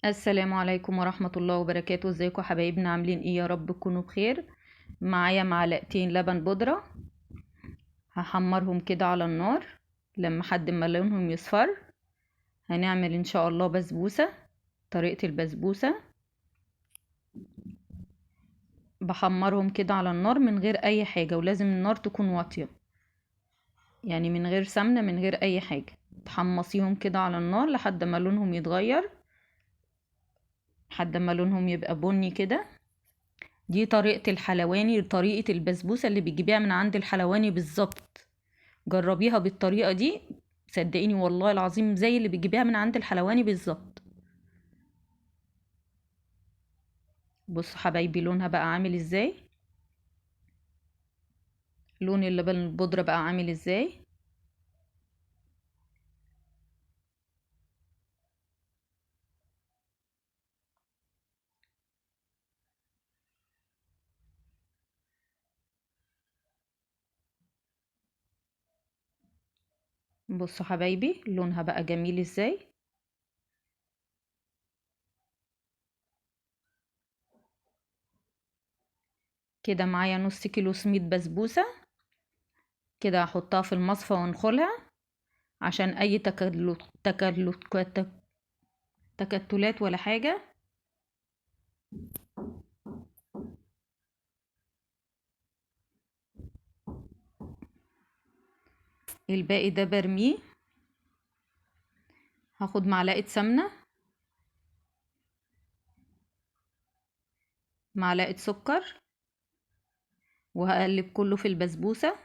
السلام عليكم ورحمة الله وبركاته. ازيكم حبايبنا؟ عاملين ايه؟ يا رب تكونوا بخير. معايا معلقتين لبن بودرة، هحمرهم كده على النار لما حد ما لونهم يصفر. هنعمل ان شاء الله بسبوسة. طريقة البسبوسة، بحمرهم كده على النار من غير اي حاجة، ولازم النار تكون واطية، يعني من غير سمنة من غير اي حاجة. تحمصيهم كده على النار لحد ما لونهم يتغير، لحد ما لونهم يبقى بني كده. دي طريقة الحلواني، طريقة البسبوسة اللي بتجيبيها من عند الحلواني بالظبط. جربيها بالطريقة دي، صدقيني والله العظيم زي اللي بتجيبيها من عند الحلواني بالظبط. بصوا حبايبي لونها بقى عامل ازاي، لون اللبن البودرة بقى عامل ازاي. بصوا حبايبي لونها بقى جميل ازاي. كده معايا نص كيلو سميد بسبوسة، كده هحطها في المصفى وانخلها عشان اي تكتلات ولا حاجة. الباقي ده برميه. هاخد معلقة سمنة، معلقة سكر، وهقلب كله في البسبوسة.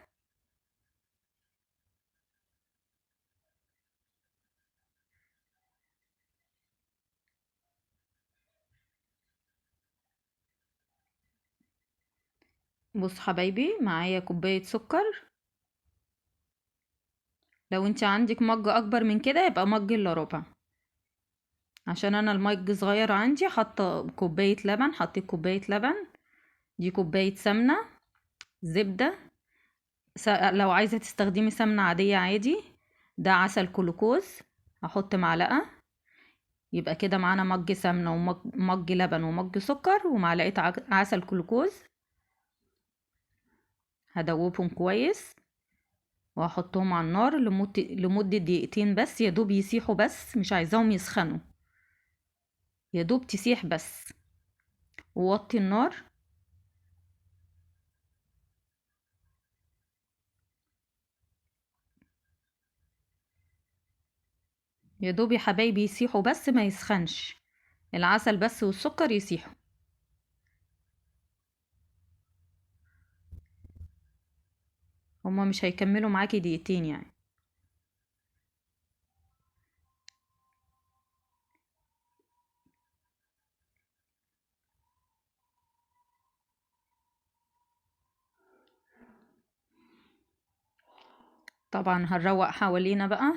بص حبايبي معايا كوباية سكر. لو انت عندك مج اكبر من كده يبقى مج الا ربع، عشان انا المج صغير عندي. حاطه كوبايه لبن، حطيت كوبايه لبن. دي كوبايه سمنه، زبده. لو عايزه تستخدمي سمنه عاديه عادي. ده عسل كلوكوز، هحط معلقه. يبقى كده معانا مج سمنه ومج لبن ومج سكر ومعلقه عسل كلوكوز. هدوبهم كويس وهحطهم على النار لمدة دقيقتين بس، يا دوب يسيحوا بس، مش عايزاهم يسخنوا، يا دوب تسيح بس. ووطي النار. يا دوب يا حبايبي يسيحوا بس، ما يسخنش، العسل بس والسكر يسيحوا. هما مش هيكملوا معاكي دقيقتين يعني. طبعا هنروق حوالينا بقى.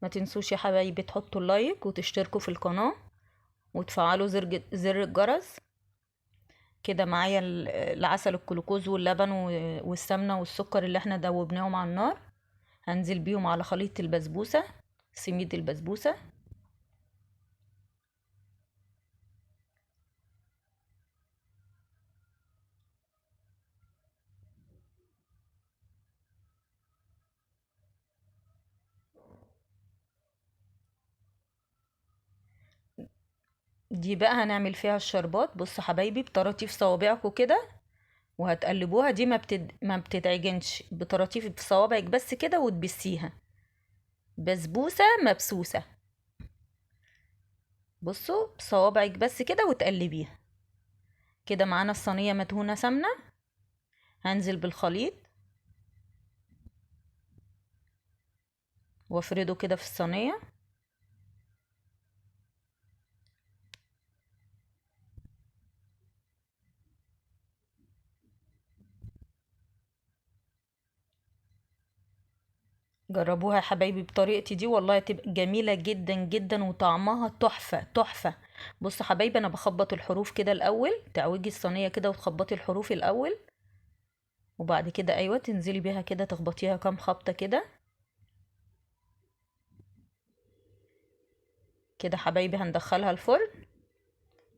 ما تنسوش يا حبايبي تحطوا اللايك وتشتركوا في القناة وتفعلوا زر الجرس. كده معايا العسل الجلوكوز واللبن والسمنة والسكر اللي احنا دوبناهم على النار. هنزل بيهم على خليط البسبوسة، سميد البسبوسة. دي بقى هنعمل فيها الشربات. بصوا حبايبي بطراطيف صوابعكم كده وهتقلبوها. دي ما بتتعجنش، بطراطيف في صوابعك بس كده وتبسيها. بسبوسة مبسوسة. بصوا بصوابعك بس كده وتقلبيها. كده معانا الصينية مدهونة سمنة. هنزل بالخليط وافرده كده في الصينية. جربوها يا حبايبي بطريقتي دي، والله هتبقى جميلة جدا جدا وطعمها تحفة تحفة. بصوا حبايبي، انا بخبط الحروف كده الاول، تعوجي الصينية كده وتخبطي الحروف الاول، وبعد كده ايوه تنزلي بيها كده تخبطيها كام خبطة كده. كده حبايبي هندخلها الفرن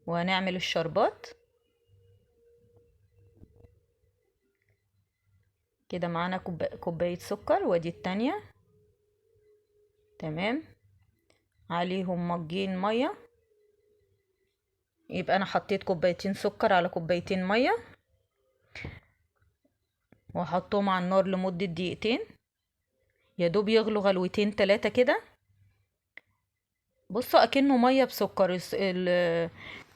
وهنعمل الشربات. كده معانا كوباية سكر، وادي التانية. تمام. عليهم مجين مية، يبقى انا حطيت كوبايتين سكر على كوبايتين مية، وهحطهم على النار لمدة دقيقتين، يا دوب يغلوا غلوتين 3 كده. بصوا اكنه مية بسكر.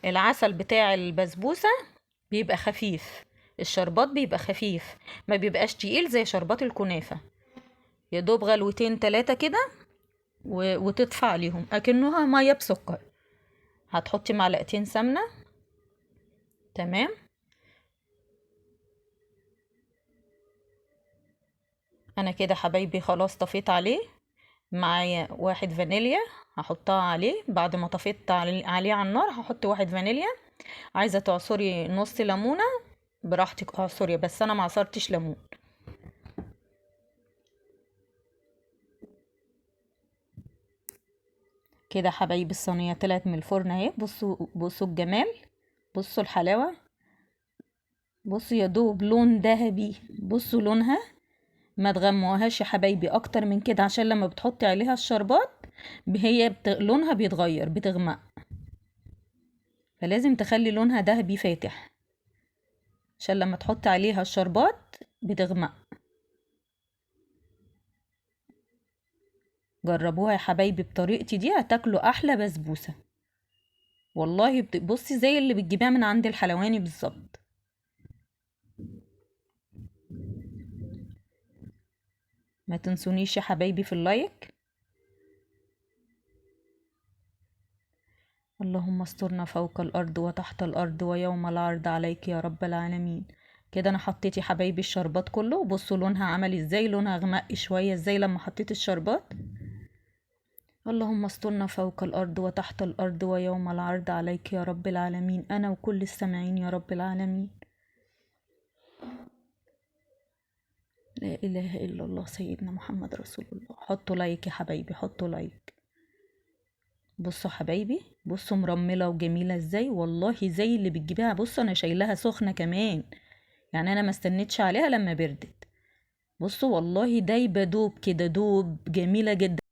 العسل بتاع البسبوسة بيبقى خفيف، الشربات بيبقى خفيف، ما بيبقاش تقيل زي شربات الكنافة. يا دوب غلوتين 3 كده وتطفى عليهم اكنها مية بسكر. هتحطي معلقتين سمنة. تمام. انا كده حبايبي خلاص طفيت عليه. معايا 1 فانيليا هحطها عليه. بعد ما طفيت عليه على النار هحط 1 فانيليا. عايزة تعصري نص ليمونة براحتك اعصري، بس انا ما عصرتش ليمون. كده حبايبي الصينية طلعت من الفرن اهي. بصوا بصوا الجمال، بصوا الحلاوة، بصوا يا دوب لون ذهبي. بصوا لونها، ما تغمقوهاش يا حبايبي اكتر من كده، عشان لما بتحطي عليها الشربات لونها بيتغير، بتغمق، فلازم تخلي لونها ذهبي فاتح عشان لما تحطي عليها الشربات بتغمق. جربوها يا حبايبي بطريقتي دي، هتاكلوا احلى بسبوسة والله. بصي زي اللي بتجيبيها من عند الحلواني بالظبط. ما تنسونيش يا حبايبي في اللايك. اللهم استرنا فوق الارض وتحت الارض ويوم العرض عليك يا رب العالمين. كده انا حطيت يا حبايبي الشربات كله. بصوا لونها عمل ازاي، لونها غمق شويه ازاي لما حطيت الشربات. اللهم استرنا فوق الارض وتحت الارض ويوم العرض عليك يا رب العالمين، انا وكل السامعين يا رب العالمين. لا اله الا الله سيدنا محمد رسول الله. حطوا لايك يا حبايبي، حطوا لايك. بصوا حبايبي، بصوا مرملة وجميلة ازاي والله، زي اللي بتجيبها. بصوا انا شايلها سخنة كمان، يعني انا ما استنيتش عليها لما بردت. بصوا والله دايبة دوب كده، دوب جميلة جدا.